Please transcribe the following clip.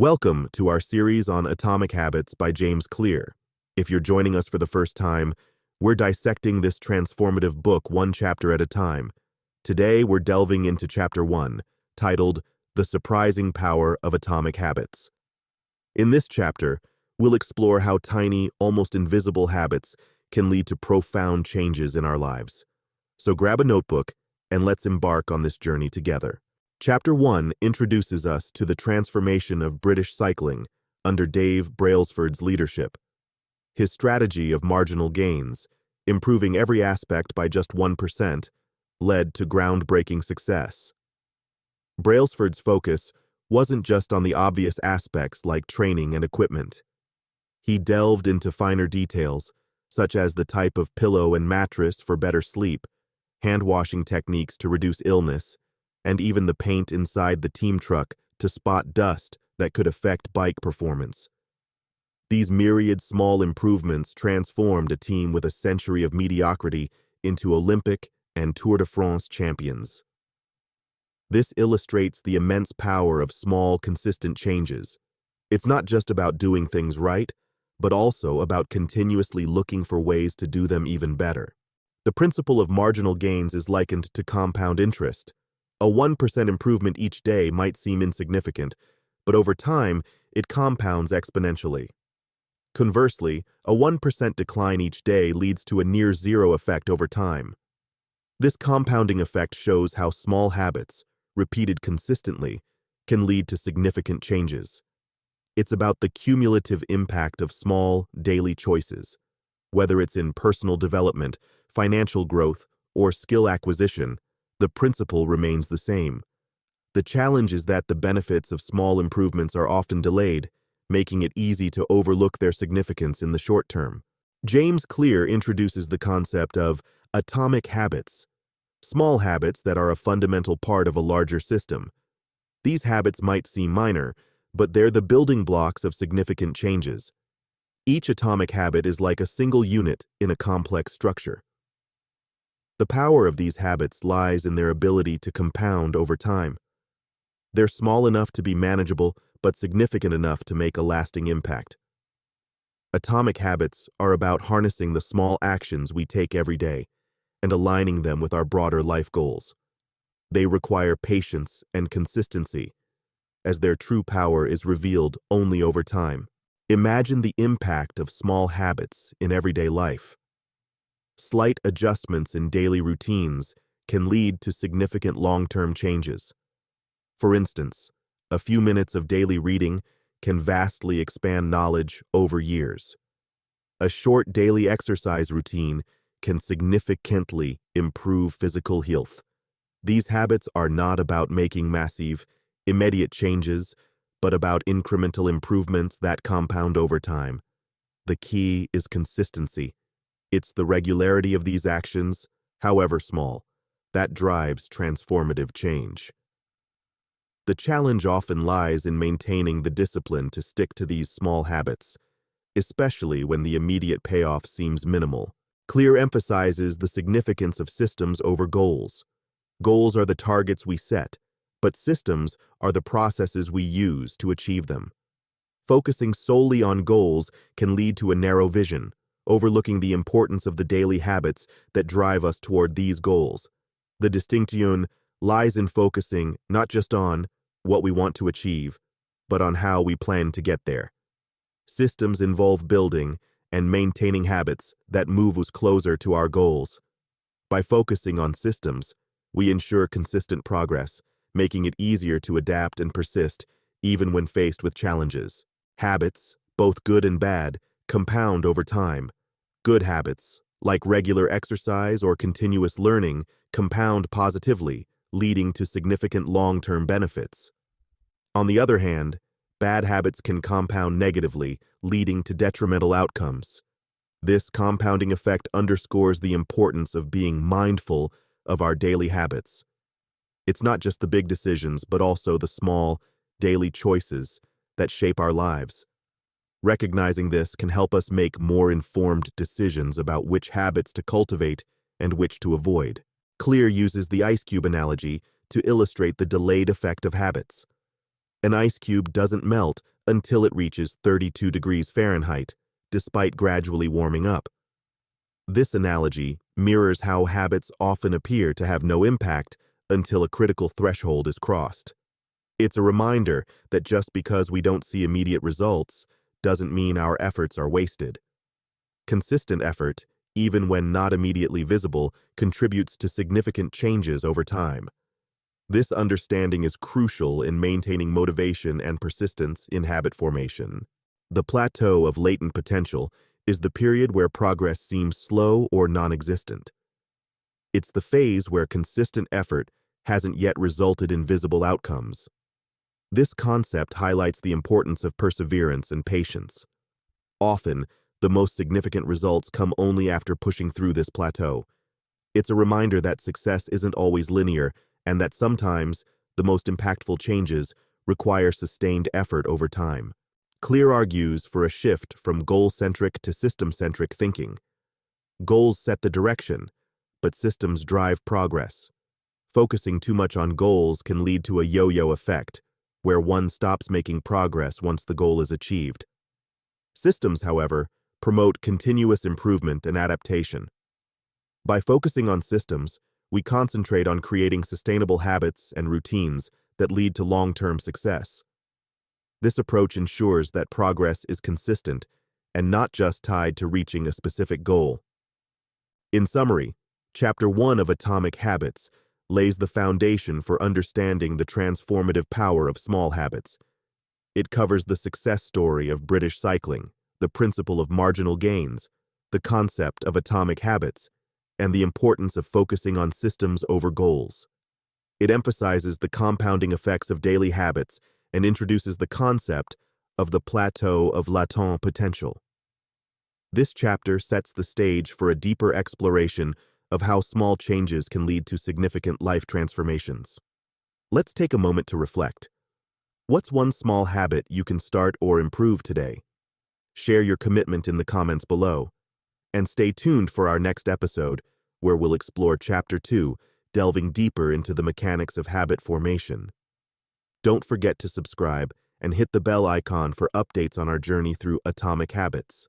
Welcome to our series on Atomic Habits by James Clear. If you're joining us for the first time, we're dissecting this transformative book one chapter at a time. Today, we're delving into Chapter 1, titled The Surprising Power of Atomic Habits. In this chapter, we'll explore how tiny, almost invisible habits can lead to profound changes in our lives. So grab a notebook and let's embark on this journey together. Chapter 1 introduces us to the transformation of British cycling under Dave Brailsford's leadership. His strategy of marginal gains, improving every aspect by just 1%, led to groundbreaking success. Brailsford's focus wasn't just on the obvious aspects like training and equipment. He delved into finer details, such as the type of pillow and mattress for better sleep, hand-washing techniques to reduce illness, and even the paint inside the team truck to spot dust that could affect bike performance. These myriad small improvements transformed a team with a century of mediocrity into Olympic and Tour de France champions. This illustrates the immense power of small, consistent changes. It's not just about doing things right, but also about continuously looking for ways to do them even better. The principle of marginal gains is likened to compound interest. A 1% improvement each day might seem insignificant, but over time, it compounds exponentially. Conversely, a 1% decline each day leads to a near-zero effect over time. This compounding effect shows how small habits, repeated consistently, can lead to significant changes. It's about the cumulative impact of small, daily choices. Whether it's in personal development, financial growth, or skill acquisition, the principle remains the same. The challenge is that the benefits of small improvements are often delayed, making it easy to overlook their significance in the short term. James Clear introduces the concept of atomic habits, small habits that are a fundamental part of a larger system. These habits might seem minor, but they're the building blocks of significant changes. Each atomic habit is like a single unit in a complex structure. The power of these habits lies in their ability to compound over time. They're small enough to be manageable, but significant enough to make a lasting impact. Atomic habits are about harnessing the small actions we take every day and aligning them with our broader life goals. They require patience and consistency, as their true power is revealed only over time. Imagine the impact of small habits in everyday life. Slight adjustments in daily routines can lead to significant long-term changes. For instance, a few minutes of daily reading can vastly expand knowledge over years. A short daily exercise routine can significantly improve physical health. These habits are not about making massive, immediate changes, but about incremental improvements that compound over time. The key is consistency. It's the regularity of these actions, however small, that drives transformative change. The challenge often lies in maintaining the discipline to stick to these small habits, especially when the immediate payoff seems minimal. Clear emphasizes the significance of systems over goals. Goals are the targets we set, but systems are the processes we use to achieve them. Focusing solely on goals can lead to a narrow vision, overlooking the importance of the daily habits that drive us toward these goals. The distinction lies in focusing not just on what we want to achieve, but on how we plan to get there. Systems involve building and maintaining habits that move us closer to our goals. By focusing on systems, we ensure consistent progress, making it easier to adapt and persist even when faced with challenges. Habits, both good and bad, compound over time. Good habits, like regular exercise or continuous learning, compound positively, leading to significant long-term benefits. On the other hand, bad habits can compound negatively, leading to detrimental outcomes. This compounding effect underscores the importance of being mindful of our daily habits. It's not just the big decisions, but also the small, daily choices that shape our lives. Recognizing this can help us make more informed decisions about which habits to cultivate and which to avoid. Clear uses the ice cube analogy to illustrate the delayed effect of habits. An ice cube doesn't melt until it reaches 32 degrees Fahrenheit, despite gradually warming up. This analogy mirrors how habits often appear to have no impact until a critical threshold is crossed. It's a reminder that just because we don't see immediate results doesn't mean our efforts are wasted. Consistent effort, even when not immediately visible, contributes to significant changes over time. This understanding is crucial in maintaining motivation and persistence in habit formation. The plateau of latent potential is the period where progress seems slow or non-existent. It's the phase where consistent effort hasn't yet resulted in visible outcomes. This concept highlights the importance of perseverance and patience. Often, the most significant results come only after pushing through this plateau. It's a reminder that success isn't always linear and that sometimes the most impactful changes require sustained effort over time. Clear argues for a shift from goal-centric to system-centric thinking. Goals set the direction, but systems drive progress. Focusing too much on goals can lead to a yo-yo effect, where one stops making progress once the goal is achieved. Systems, however, promote continuous improvement and adaptation. By focusing on systems, we concentrate on creating sustainable habits and routines that lead to long-term success. This approach ensures that progress is consistent and not just tied to reaching a specific goal. In summary, Chapter 1 of Atomic Habits lays the foundation for understanding the transformative power of small habits. It covers the success story of British cycling, the principle of marginal gains, the concept of atomic habits, and the importance of focusing on systems over goals. It emphasizes the compounding effects of daily habits and introduces the concept of the plateau of latent potential. This chapter sets the stage for a deeper exploration of how small changes can lead to significant life transformations. Let's take a moment to reflect. What's one small habit you can start or improve today? Share your commitment in the comments below. And stay tuned for our next episode, where we'll explore Chapter 2, delving deeper into the mechanics of habit formation. Don't forget to subscribe and hit the bell icon for updates on our journey through atomic habits.